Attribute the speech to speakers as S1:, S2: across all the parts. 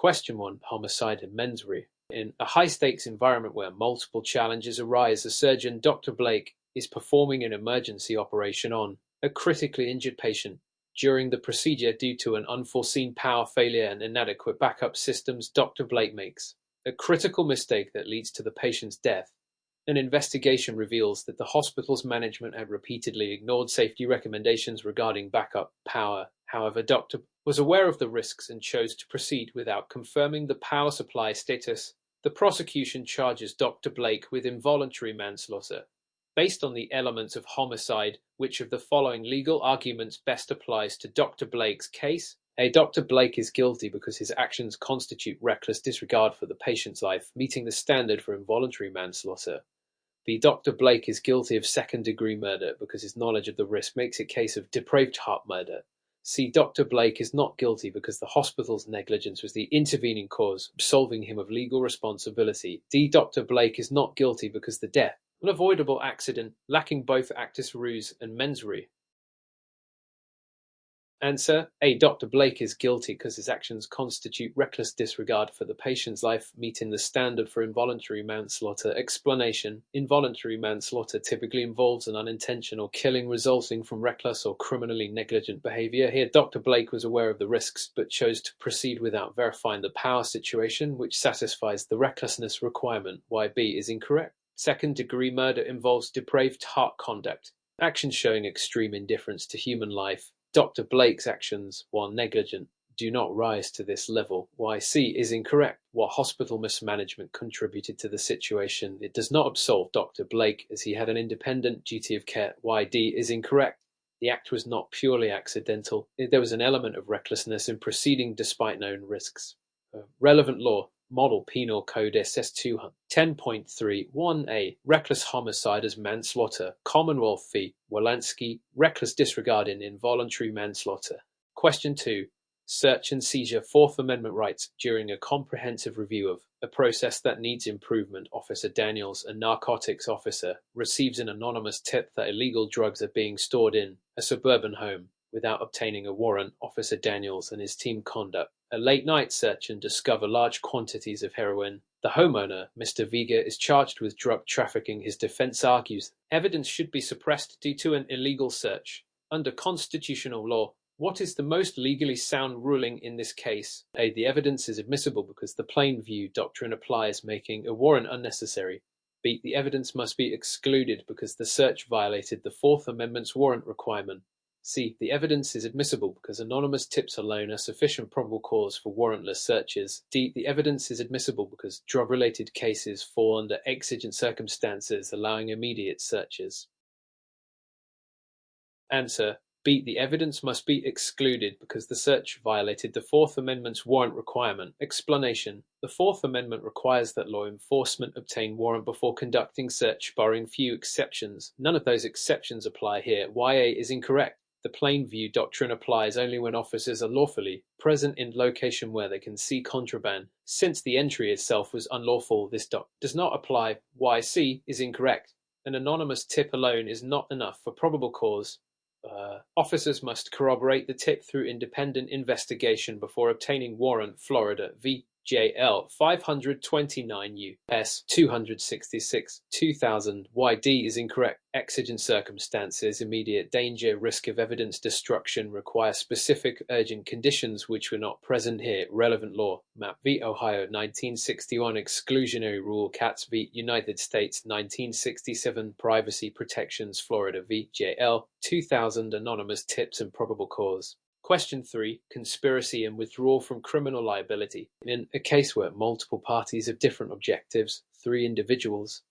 S1: Question 1. Homicide in mens rea. In a high-stakes environment where multiple challenges arise, the surgeon, Dr. Blake, is performing an emergency operation on a critically injured patient. During the procedure, due to an unforeseen power failure and inadequate backup systems, Dr. Blake makes a critical mistake that leads to the patient's death. An investigation reveals that the hospital's management had repeatedly ignored safety recommendations regarding backup power. However, Dr. was aware of the risks and chose to proceed without confirming the power supply status. The prosecution charges Dr. Blake with involuntary manslaughter. Based on the elements of homicide, which of the following legal arguments best applies to Dr. Blake's case? A. Dr. Blake is guilty because his actions constitute reckless disregard for the patient's life, meeting the standard for involuntary manslaughter. B. Dr. Blake is guilty of second-degree murder because his knowledge of the risk makes it a case of depraved heart murder. C. Dr. Blake is not guilty because the hospital's negligence was the intervening cause, absolving him of legal responsibility. D. Dr. Blake is not guilty because the death, an avoidable accident, lacking both actus reus and mens rea. Answer: A. Dr. Blake is guilty because his actions constitute reckless disregard for the patient's life, meeting the standard for involuntary manslaughter. Explanation: involuntary manslaughter typically involves an unintentional killing resulting from reckless or criminally negligent behavior. Here, Dr. Blake was aware of the risks but chose to proceed without verifying the power situation, which satisfies the recklessness requirement. Why B is incorrect. Second-degree murder involves depraved heart conduct, actions showing extreme indifference to human life. Dr. Blake's actions, while negligent, do not rise to this level. Why C is incorrect. While hospital mismanagement contributed to the situation, it does not absolve Dr. Blake as he had an independent duty of care. Why D is incorrect. The act was not purely accidental. There was an element of recklessness in proceeding despite known risks. Relevant law. Model Penal Code SS 10.3.1a. Reckless homicide as manslaughter. Commonwealth v. Wolanski. Reckless disregard in involuntary manslaughter. Question 2. Search and seizure Fourth Amendment rights. During a comprehensive review of a process that needs improvement, Officer Daniels, a narcotics officer, receives an anonymous tip that illegal drugs are being stored in a suburban home. Without obtaining a warrant, Officer Daniels and his team conduct a late-night search and discover large quantities of heroin. The homeowner, Mr. Vega, is charged with drug trafficking. His defense argues evidence should be suppressed due to an illegal search. Under constitutional law, what is the most legally sound ruling in this case? A. The evidence is admissible because the plain view doctrine applies, making a warrant unnecessary. B. The evidence must be excluded because the search violated the Fourth Amendment's warrant requirement. C. The evidence is admissible because anonymous tips alone are sufficient probable cause for warrantless searches. D. The evidence is admissible because drug-related cases fall under exigent circumstances allowing immediate searches. Answer: B. The evidence must be excluded because the search violated the Fourth Amendment's warrant requirement. Explanation: The Fourth Amendment requires that law enforcement obtain warrant before conducting search, barring few exceptions. None of those exceptions apply here. YA is incorrect. The plain view doctrine applies only when officers are lawfully present in location where they can see contraband. Since the entry itself was unlawful, this does not apply. YC is incorrect. An anonymous tip alone is not enough for probable cause. Officers must corroborate the tip through independent investigation before obtaining warrant. Florida v. JL 529 U.S. 266 2000. YD is incorrect. Exigent circumstances, immediate danger, risk of evidence destruction require specific urgent conditions which were not present here. Relevant law. Map v. Ohio 1961 exclusionary rule. Katz v. United States 1967 privacy protections. Florida v. JL 2000 anonymous tips and probable cause. Question 3. Conspiracy and withdrawal from criminal liability. In a case where multiple parties have different objectives, 3 individuals,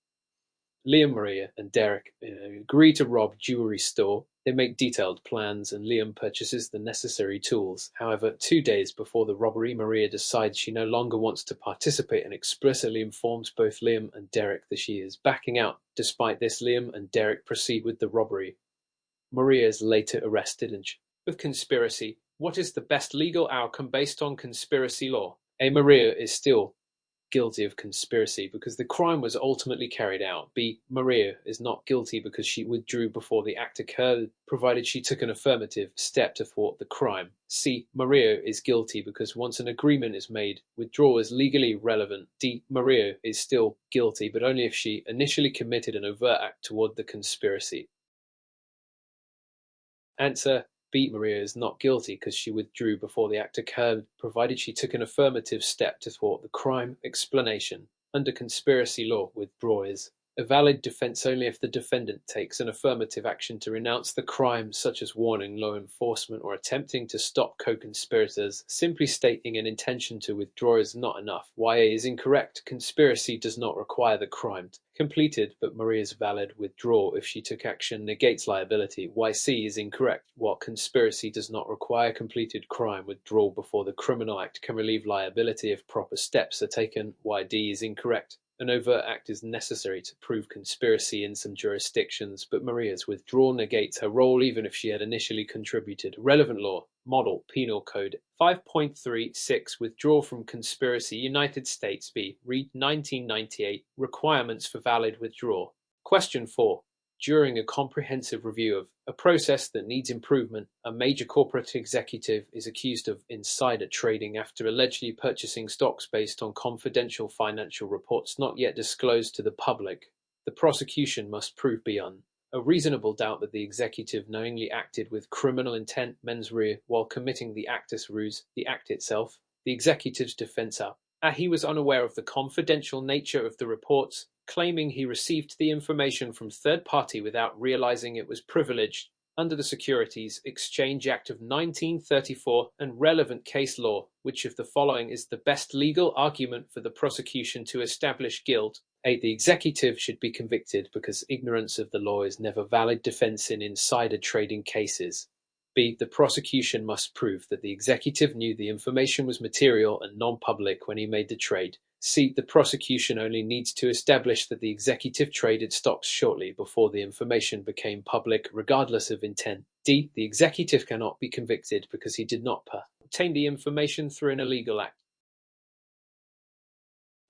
S1: Liam, Maria, and Derek, agree to rob jewelry store. They make detailed plans and Liam purchases the necessary tools. However, 2 days before the robbery, Maria decides she no longer wants to participate and explicitly informs both Liam and Derek that she is backing out. Despite this, Liam and Derek proceed with the robbery. Maria is later arrested and with conspiracy. What is the best legal outcome based on conspiracy law? A. Maria is still guilty of conspiracy because the crime was ultimately carried out. B. Maria is not guilty because she withdrew before the act occurred, provided she took an affirmative step to thwart the crime. C. Maria is guilty because once an agreement is made, withdrawal is legally relevant. D. Maria is still guilty, but only if she initially committed an overt act toward the conspiracy. Answer: B. Maria is not guilty because she withdrew before the act occurred, provided she took an affirmative step to thwart the crime. Explanation: under conspiracy law, withdrawal is a valid defense only if the defendant takes an affirmative action to renounce the crime, such as warning law enforcement or attempting to stop co-conspirators. Simply stating an intention to withdraw is not enough. YA is incorrect. Conspiracy does not require the crime completed, but Maria's valid withdrawal, if she took action, negates liability. YC is incorrect. While conspiracy does not require completed crime, withdrawal before the criminal act can relieve liability if proper steps are taken. YD is incorrect. An overt act is necessary to prove conspiracy in some jurisdictions, but Maria's withdrawal negates her role even if she had initially contributed. Relevant law. Model Penal Code 5.36 Withdrawal from conspiracy. United States v. Reed 1998. Requirements for valid withdrawal. Question 4. During a comprehensive review of a process that needs improvement, a major corporate executive is accused of insider trading after allegedly purchasing stocks based on confidential financial reports not yet disclosed to the public. The prosecution must prove beyond a reasonable doubt that the executive knowingly acted with criminal intent mens rea while committing the actus reus, the act itself. The executive's defense are: he was unaware of the confidential nature of the reports, claiming he received the information from third party without realizing it was privileged under the Securities Exchange Act of 1934 and relevant case law. Which of the following is the best legal argument for the prosecution to establish guilt? A. The executive should be convicted because ignorance of the law is never valid defense in insider trading cases. B. The prosecution must prove that the executive knew the information was material and non-public when he made the trade. C. The prosecution only needs to establish that the executive traded stocks shortly before the information became public, regardless of intent. D. The executive cannot be convicted because he did not obtain the information through an illegal act.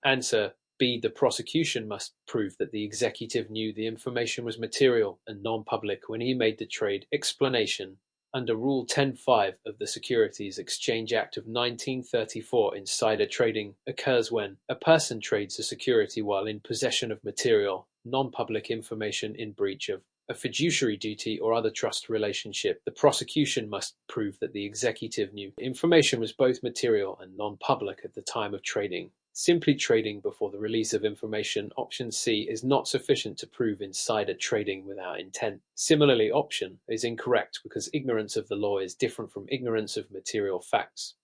S1: Answer: B. The prosecution must prove that the executive knew the information was material and non-public when he made the trade. Explanation: under Rule 10.5 of the Securities Exchange Act of 1934, insider trading occurs when a person trades a security while in possession of material, non-public information in breach of a fiduciary duty or other trust relationship. The prosecution must prove that the executive knew information was both material and non-public at the time of trading. Simply trading before the release of information, option C, is not sufficient to prove insider trading without intent. Similarly, option is incorrect because ignorance of the law is different from ignorance of material facts.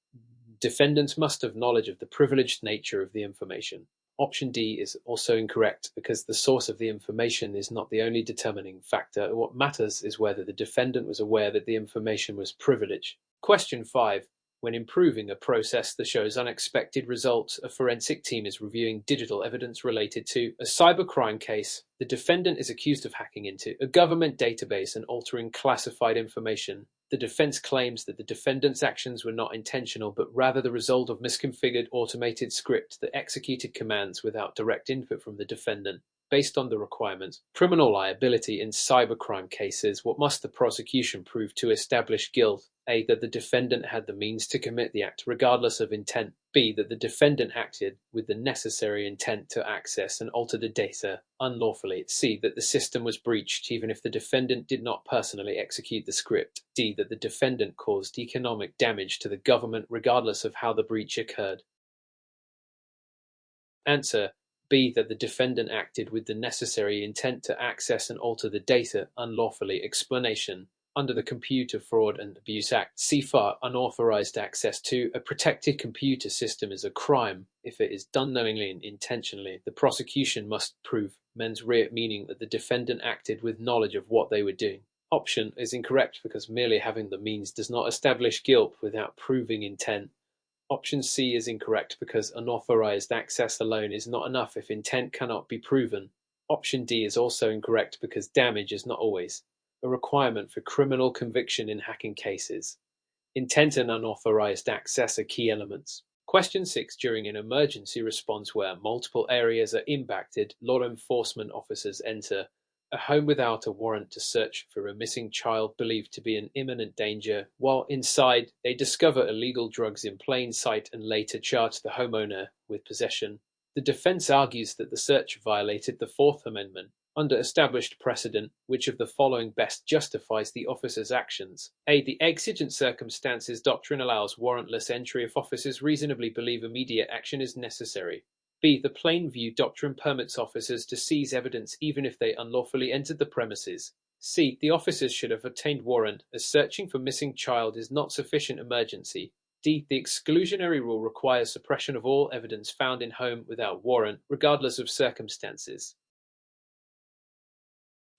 S1: Defendants must have knowledge of the privileged nature of the information. Option D is also incorrect because the source of the information is not the only determining factor. What matters is whether the defendant was aware that the information was privileged. Question 5. When improving a process that shows unexpected results, a forensic team is reviewing digital evidence related to a cybercrime case. The defendant is accused of hacking into a government database and altering classified information. The defense claims that the defendant's actions were not intentional, but rather the result of misconfigured automated script that executed commands without direct input from the defendant. Based on the requirements, criminal liability in cybercrime cases, what must the prosecution prove to establish guilt? A. That the defendant had the means to commit the act regardless of intent. B. That the defendant acted with the necessary intent to access and alter the data unlawfully. C. That the system was breached even if the defendant did not personally execute the script. D. That the defendant caused economic damage to the government regardless of how the breach occurred. Answer: B. That the defendant acted with the necessary intent to access and alter the data unlawfully. Explanation: under the Computer Fraud and Abuse Act, CFAR, unauthorized access to a protected computer system is a crime if it is done knowingly and intentionally. The prosecution must prove mens rea, meaning that the defendant acted with knowledge of what they were doing. Option is incorrect because merely having the means does not establish guilt without proving intent. Option C is incorrect because unauthorized access alone is not enough if intent cannot be proven. Option D is also incorrect because damage is not always a requirement for criminal conviction in hacking cases. Intent and unauthorized access are key elements. Question 6. During an emergency response where multiple areas are impacted, law enforcement officers enter a home without a warrant to search for a missing child believed to be in imminent danger. While inside, they discover illegal drugs in plain sight and later charge the homeowner with possession. The defense argues that the search violated the Fourth Amendment. Under established precedent, which of the following best justifies the officer's actions? A. The exigent circumstances doctrine allows warrantless entry if officers reasonably believe immediate action is necessary. B. The plain view doctrine permits officers to seize evidence even if they unlawfully entered the premises. C. The officers should have obtained warrant, as searching for missing child is not sufficient emergency. D. The exclusionary rule requires suppression of all evidence found in home without warrant, regardless of circumstances.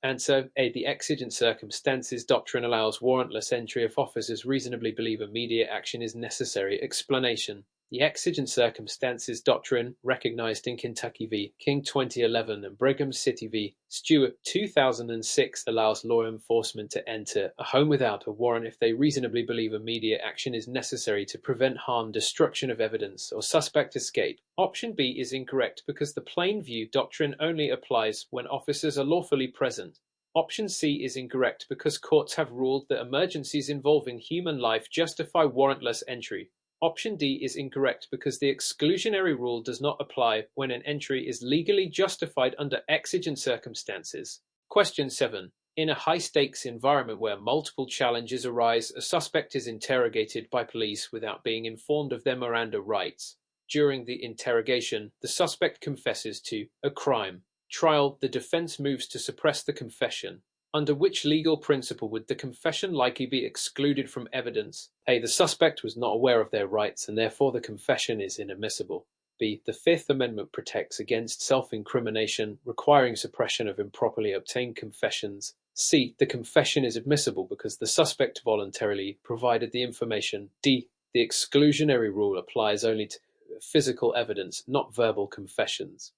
S1: Answer A. The exigent circumstances doctrine allows warrantless entry if officers reasonably believe immediate action is necessary. Explanation. The exigent circumstances doctrine, recognized in Kentucky v. King 2011 and Brigham City v. Stewart 2006, allows law enforcement to enter a home without a warrant if they reasonably believe immediate action is necessary to prevent harm, destruction of evidence, or suspect escape. Option B is incorrect because the plain view doctrine only applies when officers are lawfully present. Option C is incorrect because courts have ruled that emergencies involving human life justify warrantless entry. Option D is incorrect because the exclusionary rule does not apply when an entry is legally justified under exigent circumstances. Question 7. In a high-stakes environment where multiple challenges arise, a suspect is interrogated by police without being informed of their Miranda rights. During the interrogation, the suspect confesses to a crime. Trial, the defense moves to suppress the confession. Under which legal principle would the confession likely be excluded from evidence? A. The suspect was not aware of their rights and therefore the confession is inadmissible. B. The Fifth Amendment protects against self-incrimination, requiring suppression of improperly obtained confessions. C. The confession is admissible because the suspect voluntarily provided the information. D. The exclusionary rule applies only to physical evidence, not verbal confessions.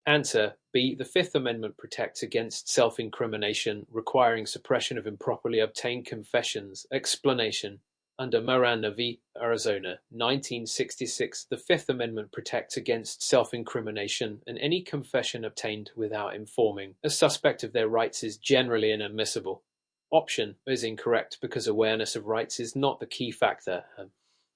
S1: Answer B. The Fifth Amendment protects against self-incrimination, requiring suppression of improperly obtained confessions. Explanation. Under Miranda v. Arizona, 1966, the Fifth Amendment protects against self-incrimination, and any confession obtained without informing a suspect of their rights is generally inadmissible. Option is incorrect because awareness of rights is not the key factor.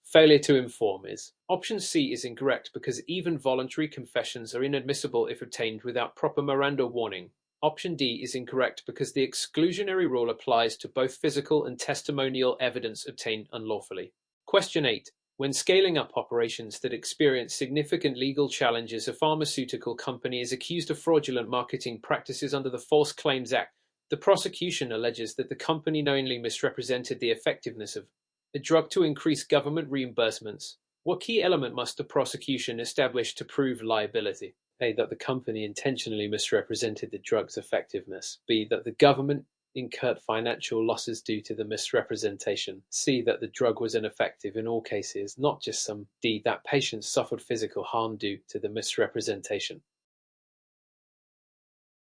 S1: Failure to inform is. Option C is incorrect because even voluntary confessions are inadmissible if obtained without proper Miranda warning. Option D is incorrect because the exclusionary rule applies to both physical and testimonial evidence obtained unlawfully. Question 8. When scaling up operations that experience significant legal challenges, a pharmaceutical company is accused of fraudulent marketing practices under the False Claims Act. The prosecution alleges that the company knowingly misrepresented the effectiveness of a drug to increase government reimbursements. What key element must the prosecution establish to prove liability? A. That the company intentionally misrepresented the drug's effectiveness. B. That the government incurred financial losses due to the misrepresentation. C. That the drug was ineffective in all cases, not just some. D. That patients suffered physical harm due to the misrepresentation.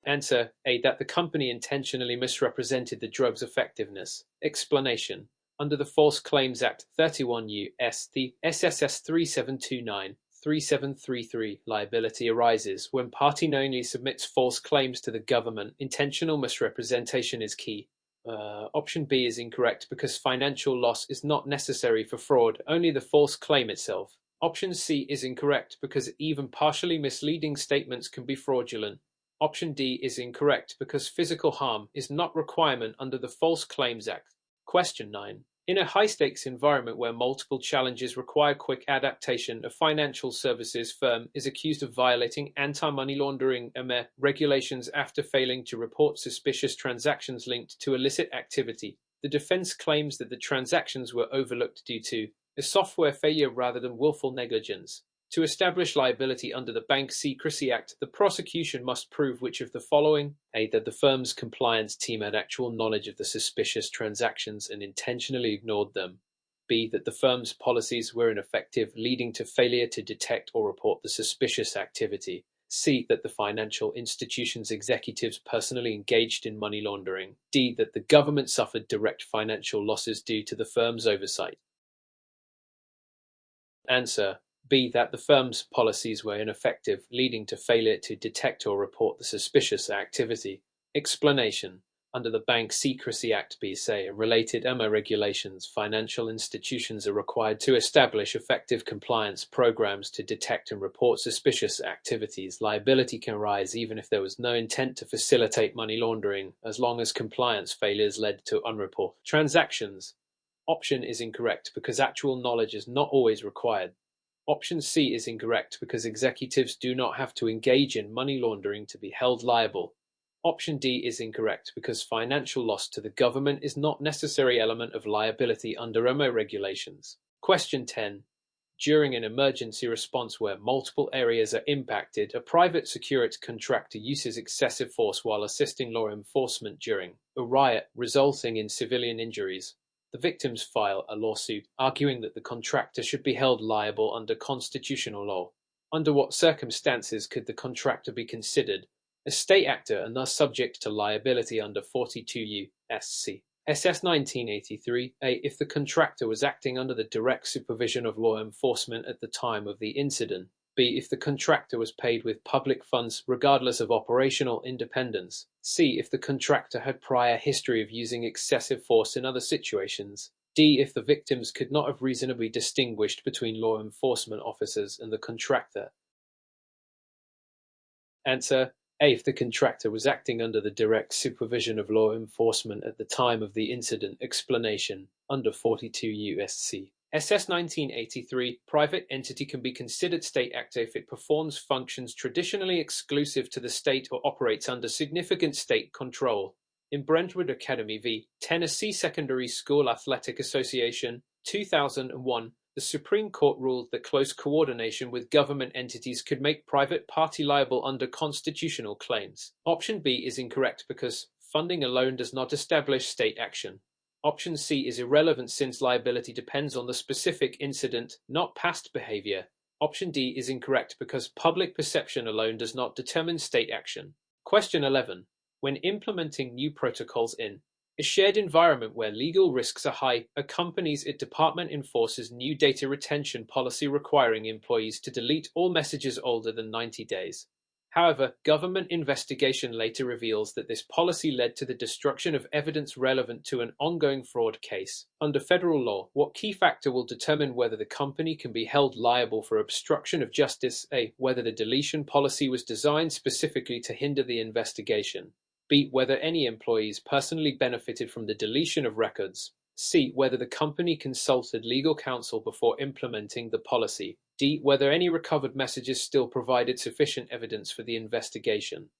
S1: Answer A. That the company intentionally misrepresented the drug's effectiveness. Explanation. Under the False Claims Act 31 U.S. the SSS 3729-3733 liability arises when party knowingly submits false claims to the government. Intentional misrepresentation is key. Option B is incorrect because financial loss is not necessary for fraud, only the false claim itself. Option C is incorrect because even partially misleading statements can be fraudulent. Option D is incorrect because physical harm is not a requirement under the False Claims Act. Question 9. In a high-stakes environment where multiple challenges require quick adaptation, a financial services firm is accused of violating anti-money laundering regulations after failing to report suspicious transactions linked to illicit activity. The defense claims that the transactions were overlooked due to a software failure rather than willful negligence. To establish liability under the Bank Secrecy Act, the prosecution must prove which of the following: A. That the firm's compliance team had actual knowledge of the suspicious transactions and intentionally ignored them. B. That the firm's policies were ineffective, leading to failure to detect or report the suspicious activity. C. That the financial institution's executives personally engaged in money laundering. D. That the government suffered direct financial losses due to the firm's oversight. Answer: B. That the firm's policies were ineffective, leading to failure to detect or report the suspicious activity. Explanation: under the Bank Secrecy Act (BSA) and related EMA regulations, financial institutions are required to establish effective compliance programs to detect and report suspicious activities. Liability can arise even if there was no intent to facilitate money laundering, as long as compliance failures led to unreported transactions. Option is incorrect because actual knowledge is not always required. Option C is incorrect because executives do not have to engage in money laundering to be held liable. Option D is incorrect because financial loss to the government is not a necessary element of liability under EMO regulations. Question 10. During an emergency response where multiple areas are impacted, a private security contractor uses excessive force while assisting law enforcement during a riot resulting in civilian injuries. The victims file a lawsuit arguing that the contractor should be held liable under constitutional law. Under what circumstances could the contractor be considered a state actor and thus subject to liability under 42 U.S.C. SS 1983 A. If the contractor was acting under the direct supervision of law enforcement at the time of the incident. B. If the contractor was paid with public funds regardless of operational independence. C. If the contractor had prior history of using excessive force in other situations. D. If the victims could not have reasonably distinguished between law enforcement officers and the contractor. Answer: A. If the contractor was acting under the direct supervision of law enforcement at the time of the incident. Explanation: under 42 U.S.C. SS 1983, private entity can be considered state actor if it performs functions traditionally exclusive to the state or operates under significant state control. In Brentwood Academy v. Tennessee Secondary School Athletic Association, 2001, the Supreme Court ruled that close coordination with government entities could make private party liable under constitutional claims. Option B is incorrect because funding alone does not establish state action. Option C is irrelevant since liability depends on the specific incident, not past behavior. Option D is incorrect because public perception alone does not determine state action. Question 11. When implementing new protocols in a shared environment where legal risks are high, a company's department enforces new data retention policy requiring employees to delete all messages older than 90 days. However, government investigation later reveals that this policy led to the destruction of evidence relevant to an ongoing fraud case. Under federal law, what key factor will determine whether the company can be held liable for obstruction of justice? A. Whether the deletion policy was designed specifically to hinder the investigation. B. Whether any employees personally benefited from the deletion of records. C. Whether the company consulted legal counsel before implementing the policy. D. Whether any recovered messages still provided sufficient evidence for the investigation.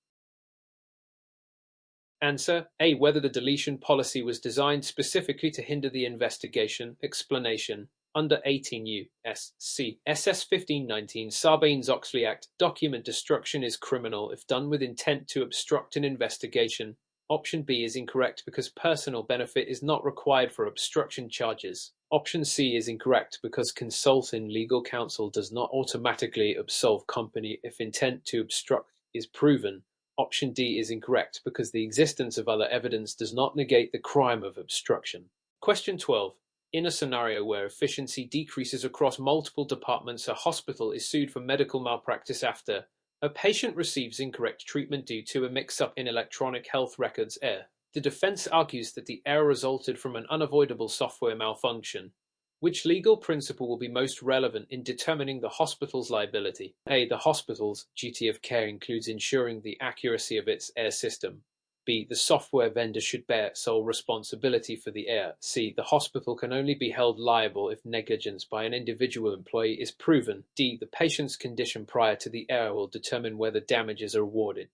S1: Answer: A. Whether the deletion policy was designed specifically to hinder the investigation. Explanation: under 18 U.S.C. SS 1519 Sarbanes-Oxley Act, document destruction is criminal if done with intent to obstruct an investigation. Option B is incorrect because personal benefit is not required for obstruction charges. Option C is incorrect because consulting legal counsel does not automatically absolve company if intent to obstruct is proven. Option D is incorrect because the existence of other evidence does not negate the crime of obstruction. Question 12. In a scenario where efficiency decreases across multiple departments, a hospital is sued for medical malpractice after a patient receives incorrect treatment due to a mix-up in electronic health records error. The defense argues that the error resulted from an unavoidable software malfunction. Which legal principle will be most relevant in determining the hospital's liability? A. The hospital's duty of care includes ensuring the accuracy of its error system. B. The software vendor should bear sole responsibility for the error. C. The hospital can only be held liable if negligence by an individual employee is proven. D. The patient's condition prior to the error will determine whether damages are awarded.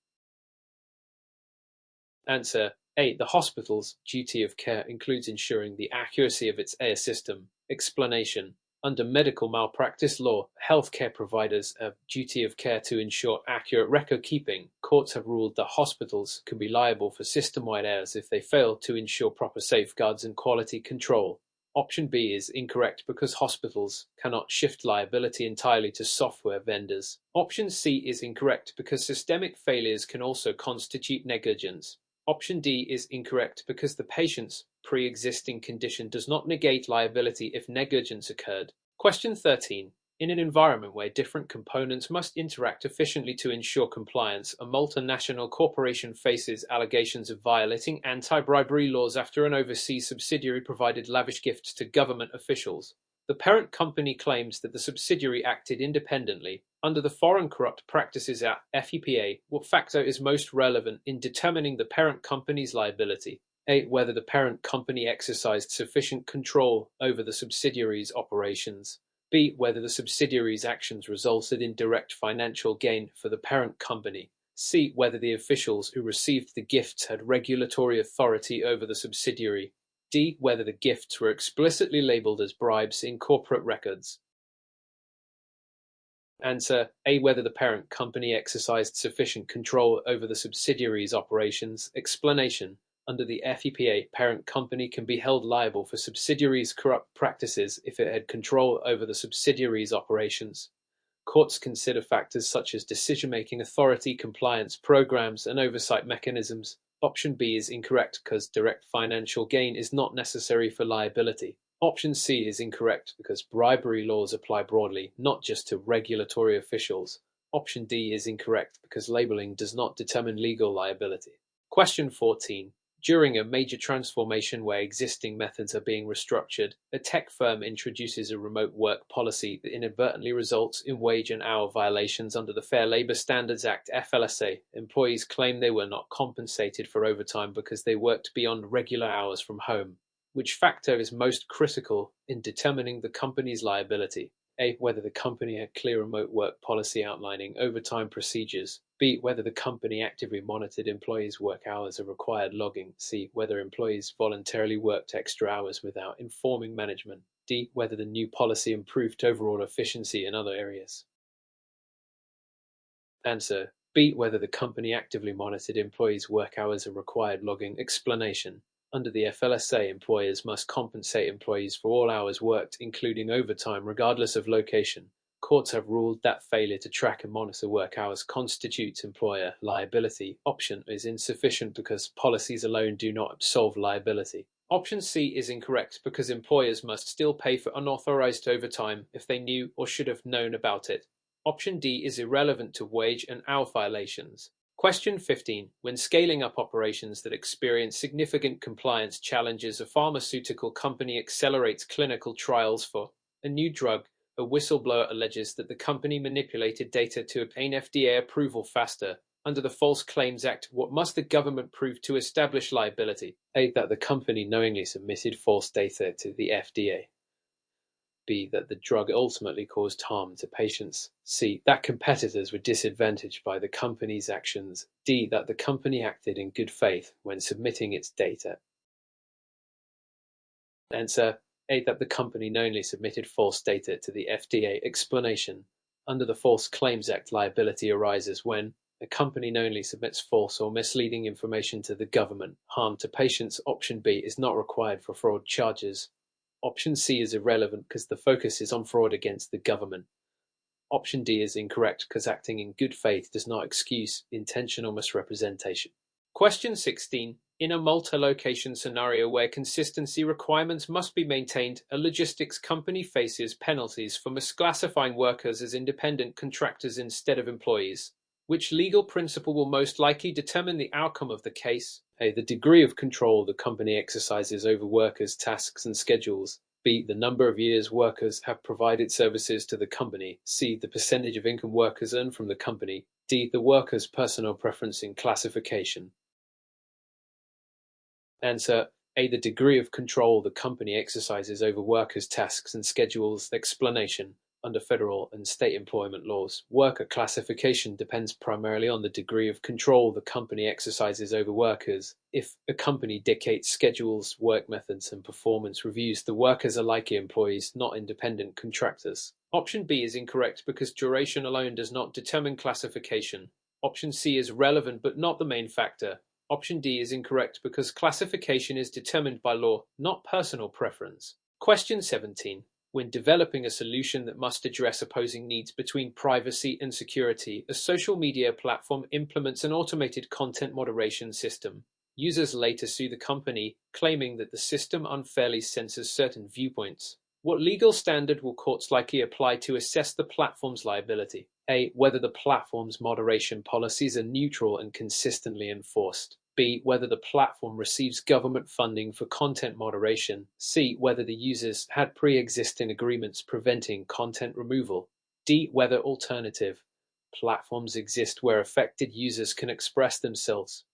S1: Answer: A. The hospital's duty of care includes ensuring the accuracy of its error system. Explanation: under medical malpractice law, healthcare providers have duty of care to ensure accurate record keeping. Courts have ruled that hospitals can be liable for system-wide errors if they fail to ensure proper safeguards and quality control. Option B is incorrect because hospitals cannot shift liability entirely to software vendors. Option C is incorrect because systemic failures can also constitute negligence. Option D is incorrect because the patient's pre-existing condition does not negate liability if negligence occurred. Question 13. In an environment where different components must interact efficiently to ensure compliance, a multinational corporation faces allegations of violating anti-bribery laws after an overseas subsidiary provided lavish gifts to government officials. The parent company claims that the subsidiary acted independently. Under the Foreign Corrupt Practices Act (FEPA), what factor is most relevant in determining the parent company's liability? A. Whether the parent company exercised sufficient control over the subsidiary's operations. B. Whether the subsidiary's actions resulted in direct financial gain for the parent company. C. Whether the officials who received the gifts had regulatory authority over the subsidiary. D. Whether the gifts were explicitly labeled as bribes in corporate records. Answer: A. Whether the parent company exercised sufficient control over the subsidiary's operations. Explanation: under the FEPA, parent company can be held liable for subsidiaries' corrupt practices if it had control over the subsidiary's operations. Courts consider factors such as decision-making authority, compliance programs, and oversight mechanisms. Option B is incorrect because direct financial gain is not necessary for liability. Option C is incorrect because bribery laws apply broadly, not just to regulatory officials. Option D is incorrect because labeling does not determine legal liability. Question 14. During a major transformation where existing methods are being restructured, a tech firm introduces a remote work policy that inadvertently results in wage and hour violations under the Fair Labor Standards Act (FLSA). Employees claim they were not compensated for overtime because they worked beyond regular hours from home. Which factor is most critical in determining the company's liability? A. Whether the company had clear remote work policy outlining overtime procedures. B. Whether the company actively monitored employees' work hours and required logging. C. Whether employees voluntarily worked extra hours without informing management. D. Whether the new policy improved overall efficiency in other areas. Answer: B. Whether the company actively monitored employees' work hours and required logging. Explanation: under the FLSA, employers must compensate employees for all hours worked, including overtime, regardless of location. Courts have ruled that failure to track and monitor work hours constitutes employer liability. Option is insufficient because policies alone do not absolve liability. Option C is incorrect because employers must still pay for unauthorized overtime if they knew or should have known about it. Option D is irrelevant to wage and hour violations. Question 15. When scaling up operations that experience significant compliance challenges, a pharmaceutical company accelerates clinical trials for a new drug. A whistleblower alleges that the company manipulated data to obtain FDA approval faster. Under the False Claims Act, what must the government prove to establish liability? A. That the company knowingly submitted false data to the FDA. B. That the drug ultimately caused harm to patients. C. That competitors were disadvantaged by the company's actions. D. That the company acted in good faith when submitting its data. Answer: A. That the company knowingly submitted false data to the FDA. Explanation: under the False Claims Act, liability arises when a company knowingly submits false or misleading information to the government. Harm to patients. Option B is not required for fraud charges. Option C is irrelevant because the focus is on fraud against the government. Option D is incorrect because acting in good faith does not excuse intentional misrepresentation. Question 16. In a multi-location scenario where consistency requirements must be maintained, a logistics company faces penalties for misclassifying workers as independent contractors instead of employees. Which legal principle will most likely determine the outcome of the case? A. The degree of control the company exercises over workers' tasks and schedules. B. The number of years workers have provided services to the company. C. The percentage of income workers earn from the company. D. The workers' personal preference in classification. Answer: A. The degree of control the company exercises over workers' tasks and schedules. Explanation: under federal and state employment laws, worker classification depends primarily on the degree of control the company exercises over workers. If a company dictates schedules, work methods, and performance reviews, the workers are likely employees, not independent contractors. Option B is incorrect because duration alone does not determine classification. Option C is relevant but not the main factor. Option D is incorrect because classification is determined by law, not personal preference. Question 17. When developing a solution that must address opposing needs between privacy and security, a social media platform implements an automated content moderation system. Users later sue the company, claiming that the system unfairly censors certain viewpoints. What legal standard will courts likely apply to assess the platform's liability? A. Whether the platform's moderation policies are neutral and consistently enforced. B. Whether the platform receives government funding for content moderation. C. Whether the users had pre-existing agreements preventing content removal. D. Whether alternative platforms exist where affected users can express themselves.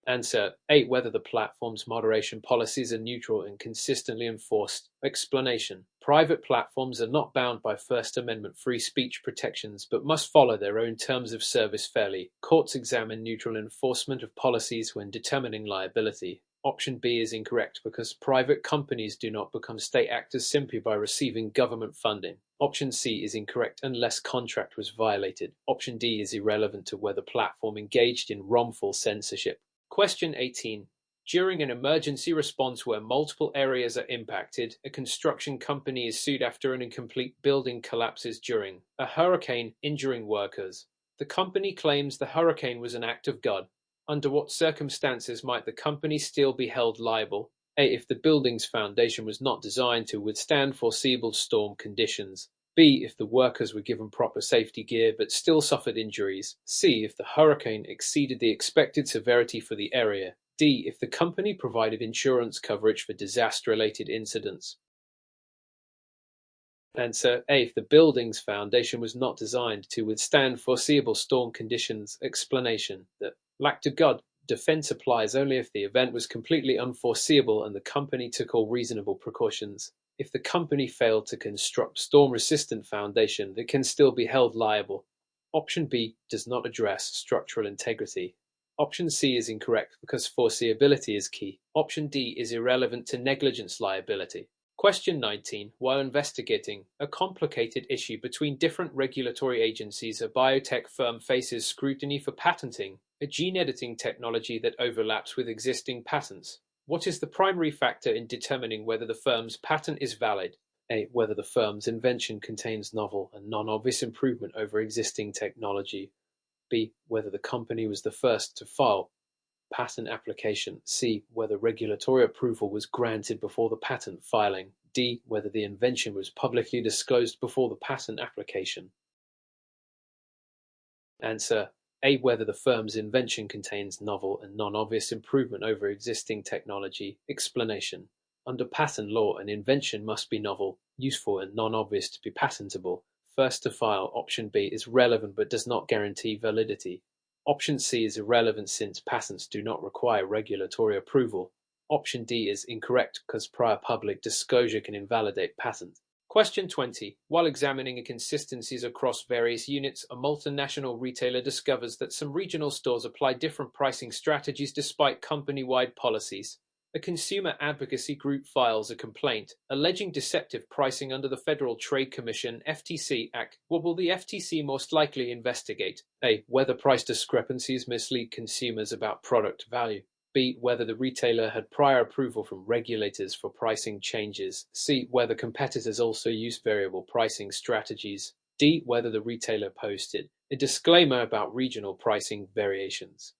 S1: Answer: A. Whether the platform's moderation policies are neutral and consistently enforced. Explanation: Private platforms are not bound by First Amendment free speech protections but must follow their own terms of service fairly. Courts examine neutral enforcement of policies when determining liability. Option B is incorrect because private companies do not become state actors simply by receiving government funding. Option C is incorrect unless contract was violated. Option D is irrelevant to whether platform engaged in wrongful censorship. Question 18. During an emergency response where multiple areas are impacted, a construction company is sued after an incomplete building collapses during a hurricane, injuring workers. The company claims the hurricane was an act of God. Under what circumstances might the company still be held liable? A. If the building's foundation was not designed to withstand foreseeable storm conditions. B. If the workers were given proper safety gear but still suffered injuries. C. If the hurricane exceeded the expected severity for the area. D. If the company provided insurance coverage for disaster-related incidents. Answer: A. If the building's foundation was not designed to withstand foreseeable storm conditions. Explanation: The act of God defense applies only if the event was completely unforeseeable and the company took all reasonable precautions. If the company failed to construct storm-resistant foundation, it can still be held liable. Option B does not address structural integrity. Option C is incorrect because foreseeability is key. Option D is irrelevant to negligence liability. Question 19. While investigating a complicated issue between different regulatory agencies, a biotech firm faces scrutiny for patenting a gene editing technology that overlaps with existing patents. What is the primary factor in determining whether the firm's patent is valid? A. Whether the firm's invention contains novel and non-obvious improvement over existing technology. B. Whether the company was the first to file patent application. C. Whether regulatory approval was granted before the patent filing. D. Whether the invention was publicly disclosed before the patent application. Answer: A. Whether the firm's invention contains novel and non-obvious improvement over existing technology. Explanation: Under patent law, an invention must be novel, useful, and non-obvious to be patentable. First to file. Option B is relevant but does not guarantee validity. Option C is irrelevant since patents do not require regulatory approval. Option D is incorrect because prior public disclosure can invalidate patent. Question 20. While examining inconsistencies across various units, a multinational retailer discovers that some regional stores apply different pricing strategies despite company-wide policies. A consumer advocacy group files a complaint alleging deceptive pricing under the Federal Trade Commission (FTC) Act. What will the FTC most likely investigate? A. Whether price discrepancies mislead consumers about product value. B. Whether the retailer had prior approval from regulators for pricing changes. C. Whether competitors also used variable pricing strategies. D. Whether the retailer posted a disclaimer about regional pricing variations.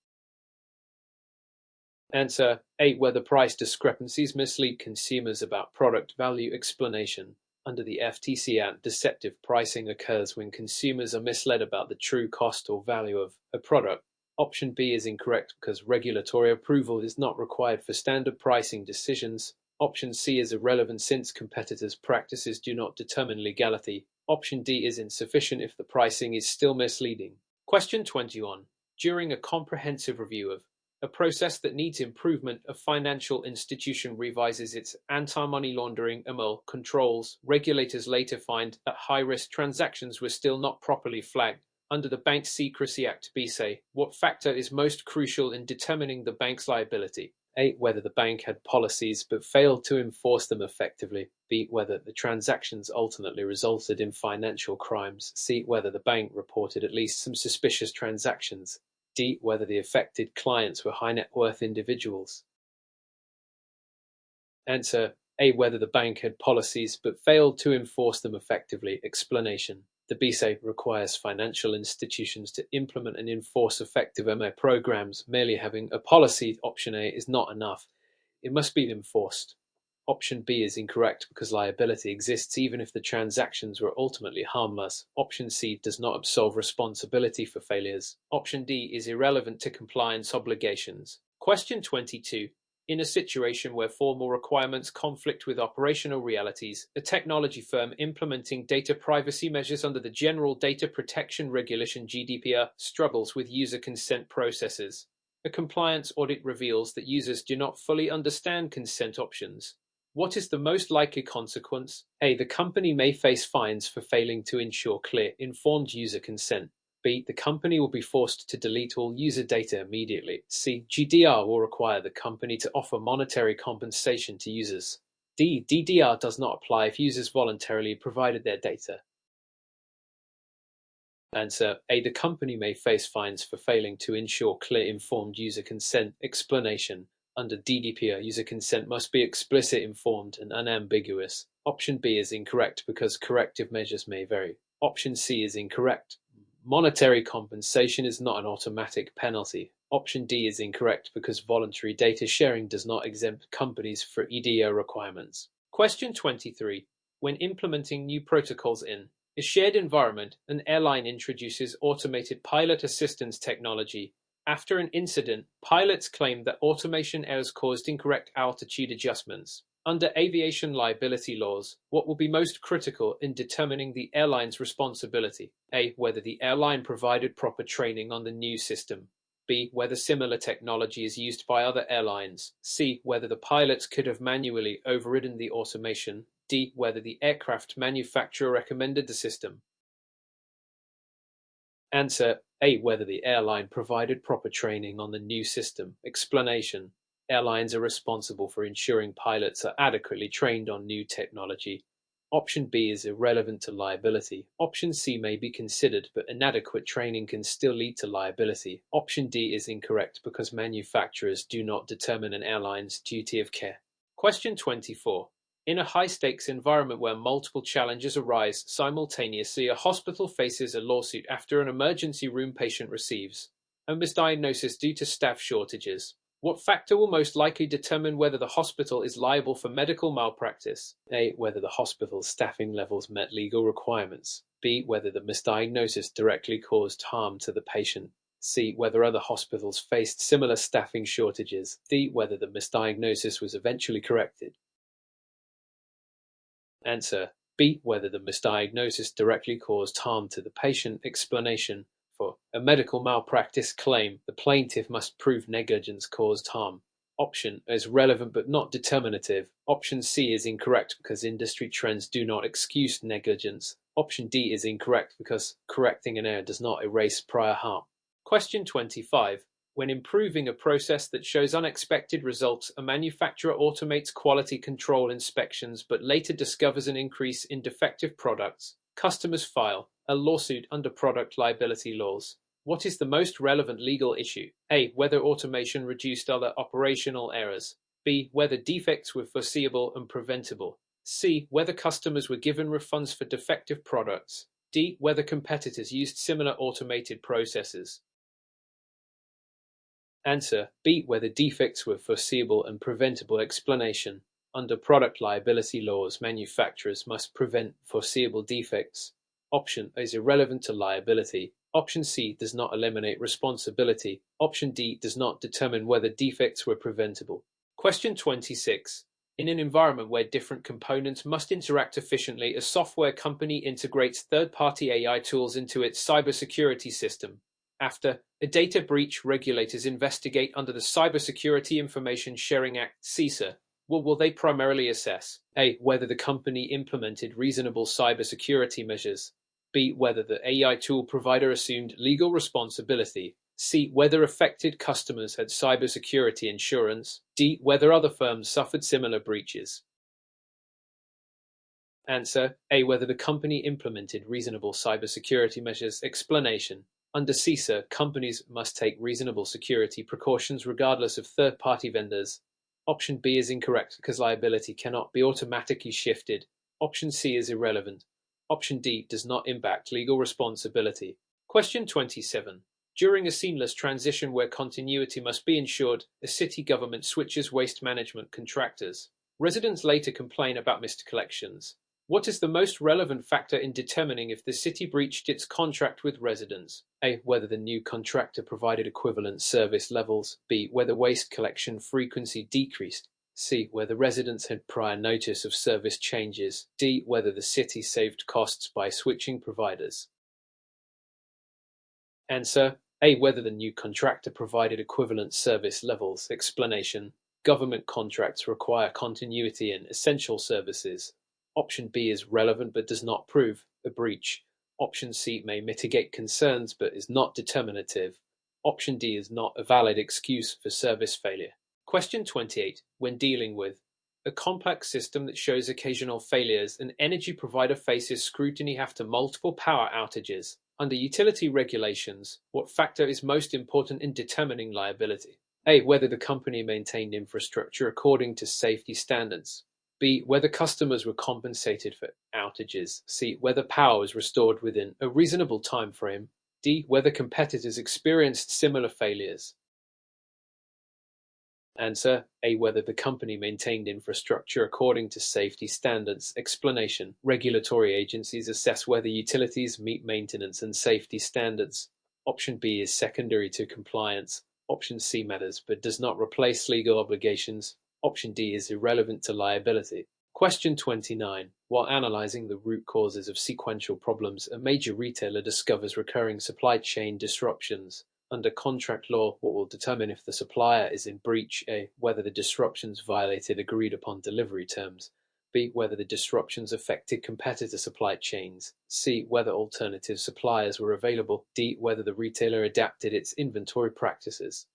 S1: Answer: A. Whether price discrepancies mislead consumers about product value. Explanation: Under the FTC Act, deceptive pricing occurs when consumers are misled about the true cost or value of a product. Option B is incorrect because regulatory approval is not required for standard pricing decisions. Option C is irrelevant since competitors' practices do not determine legality. Option D is insufficient if the pricing is still misleading. Question 21. During a comprehensive review of a process that needs improvement, a financial institution revises its anti-money laundering (AML) controls. Regulators later find that high-risk transactions were still not properly flagged. Under the Bank Secrecy Act (BSA), what factor is most crucial in determining the bank's liability? A. Whether the bank had policies but failed to enforce them effectively. B. Whether the transactions ultimately resulted in financial crimes. C. Whether the bank reported at least some suspicious transactions. D. Whether the affected clients were high net worth individuals. Answer: A. Whether the bank had policies but failed to enforce them effectively. Explanation: The BSA requires financial institutions to implement and enforce effective MA programs. Merely having a policy, option A, is not enough. It must be enforced. Option B is incorrect because liability exists even if the transactions were ultimately harmless. Option C does not absolve responsibility for failures. Option D is irrelevant to compliance obligations. Question 22. In a situation where formal requirements conflict with operational realities, a technology firm implementing data privacy measures under the General Data Protection Regulation (GDPR) struggles with user consent processes. A compliance audit reveals that users do not fully understand consent options. What is the most likely consequence? A. The company may face fines for failing to ensure clear, informed user consent. B. The company will be forced to delete all user data immediately. C. GDPR will require the company to offer monetary compensation to users. D. DDR does not apply if users voluntarily provided their data. Answer A. The company may face fines for failing to ensure clear, informed user consent. Explanation. Under GDPR, user consent must be explicit, informed, and unambiguous. Option B is incorrect because corrective measures may vary. Option C is incorrect. Monetary compensation is not an automatic penalty. Option D is incorrect because voluntary data sharing does not exempt companies from EDO requirements. Question 23. When implementing new protocols in a shared environment, an airline introduces automated pilot assistance technology. After an incident, pilots claim that automation errors caused incorrect altitude adjustments. Under aviation liability laws, what will be most critical in determining the airline's responsibility? A. Whether the airline provided proper training on the new system. B. Whether similar technology is used by other airlines. C. Whether the pilots could have manually overridden the automation. D. Whether the aircraft manufacturer recommended the system. Answer A. Whether the airline provided proper training on the new system. Explanation. Airlines are responsible for ensuring pilots are adequately trained on new technology. Option B is irrelevant to liability. Option C may be considered, but inadequate training can still lead to liability. Option D is incorrect because manufacturers do not determine an airline's duty of care. Question 24. In a high-stakes environment where multiple challenges arise simultaneously, a hospital faces a lawsuit after an emergency room patient receives a misdiagnosis due to staff shortages. What factor will most likely determine whether the hospital is liable for medical malpractice? A. Whether the hospital's staffing levels met legal requirements. B. Whether the misdiagnosis directly caused harm to the patient. C. Whether other hospitals faced similar staffing shortages. D. Whether the misdiagnosis was eventually corrected. Answer B. Whether the misdiagnosis directly caused harm to the patient. Explanation. For a medical malpractice claim, the plaintiff must prove negligence caused harm. Option is relevant but not determinative. Option C is incorrect because industry trends do not excuse negligence. Option D is incorrect because correcting an error does not erase prior harm. Question 25. When improving a process that shows unexpected results, a manufacturer automates quality control inspections but later discovers an increase in defective products. Customers file a lawsuit under product liability laws. What is the most relevant legal issue? A. Whether automation reduced other operational errors. B. Whether defects were foreseeable and preventable. C. Whether customers were given refunds for defective products. D. Whether competitors used similar automated processes. Answer B. Whether defects were foreseeable and preventable. Explanation. Under product liability laws, manufacturers must prevent foreseeable defects. Option is irrelevant to liability. Option C does not eliminate responsibility. Option D does not determine whether defects were preventable. Question 26. In an environment where different components must interact efficiently, a software company integrates third-party AI tools into its cybersecurity system. After a data breach, regulators investigate under the Cybersecurity Information Sharing Act (CISA). What will they primarily assess? A. Whether the company implemented reasonable cybersecurity measures. B. Whether the AI tool provider assumed legal responsibility. C. Whether affected customers had cybersecurity insurance. D. Whether other firms suffered similar breaches. Answer A. Whether the company implemented reasonable cybersecurity measures. Explanation. Under CISA, companies must take reasonable security precautions regardless of third-party vendors. Option B is incorrect because liability cannot be automatically shifted. Option C is irrelevant. Option D does not impact legal responsibility. Question 27. During a seamless transition where continuity must be ensured, a city government switches waste management contractors. Residents later complain about missed collections. What is the most relevant factor in determining if the city breached its contract with residents? A. Whether the new contractor provided equivalent service levels. B. Whether waste collection frequency decreased. C. Whether residents had prior notice of service changes. D. Whether the city saved costs by switching providers. Answer: A. Whether the new contractor provided equivalent service levels. Explanation: government contracts require continuity in essential services. Option B is relevant but does not prove a breach. Option C may mitigate concerns but is not determinative. Option D is not a valid excuse for service failure. Question 28. When dealing with a complex system that shows occasional failures, an energy provider faces scrutiny after multiple power outages. Under utility regulations, what factor is most important in determining liability? A. Whether the company maintained infrastructure according to safety standards. B. Whether customers were compensated for outages. C. Whether power was restored within a reasonable time frame. D. Whether competitors experienced similar failures. Answer: A. Whether the company maintained infrastructure according to safety standards. Explanation: regulatory agencies assess whether utilities meet maintenance and safety standards. Option B is secondary to compliance. Option C matters but does not replace legal obligations. Option D is irrelevant to liability. Question 29. While analyzing the root causes of sequential problems, a major retailer discovers recurring supply chain disruptions. Under contract law, what will determine if the supplier is in breach? A. Whether the disruptions violated agreed upon delivery terms. B. Whether the disruptions affected competitor supply chains. C. Whether alternative suppliers were available. D. Whether the retailer adapted its inventory practices.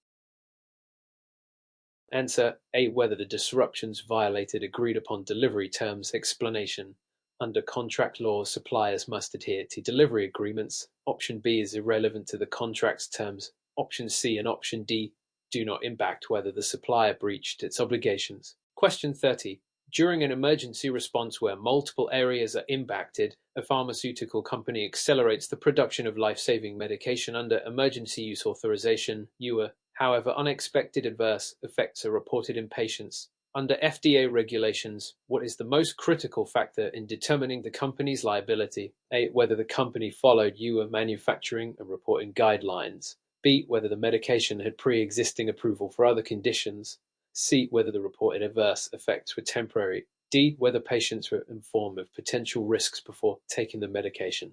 S1: Answer: A. Whether the disruptions violated agreed upon delivery terms. Explanation: under contract law, suppliers must adhere to delivery agreements. Option B is irrelevant to the contract's terms. Option C and Option D do not impact whether the supplier breached its obligations. Question 30. During an emergency response where multiple areas are impacted, a pharmaceutical company accelerates the production of life-saving medication under emergency use authorization (EUA). However, unexpected adverse effects are reported in patients. Under FDA regulations, what is the most critical factor in determining the company's liability? A. Whether the company followed EUA manufacturing and reporting guidelines. B. Whether the medication had pre-existing approval for other conditions. C. Whether the reported adverse effects were temporary. D. Whether patients were informed of potential risks before taking the medication.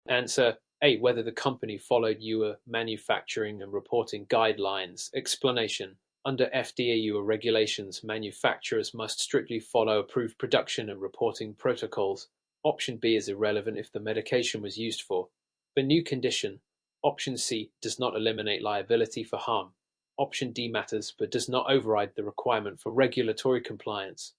S1: Answer: A. Whether the company followed EUA manufacturing and reporting guidelines. Explanation: under FDA EUA regulations, manufacturers must strictly follow approved production and reporting protocols. Option B is irrelevant if the medication was used for a new condition. Option C does not eliminate liability for harm. Option D matters but does not override the requirement for regulatory compliance.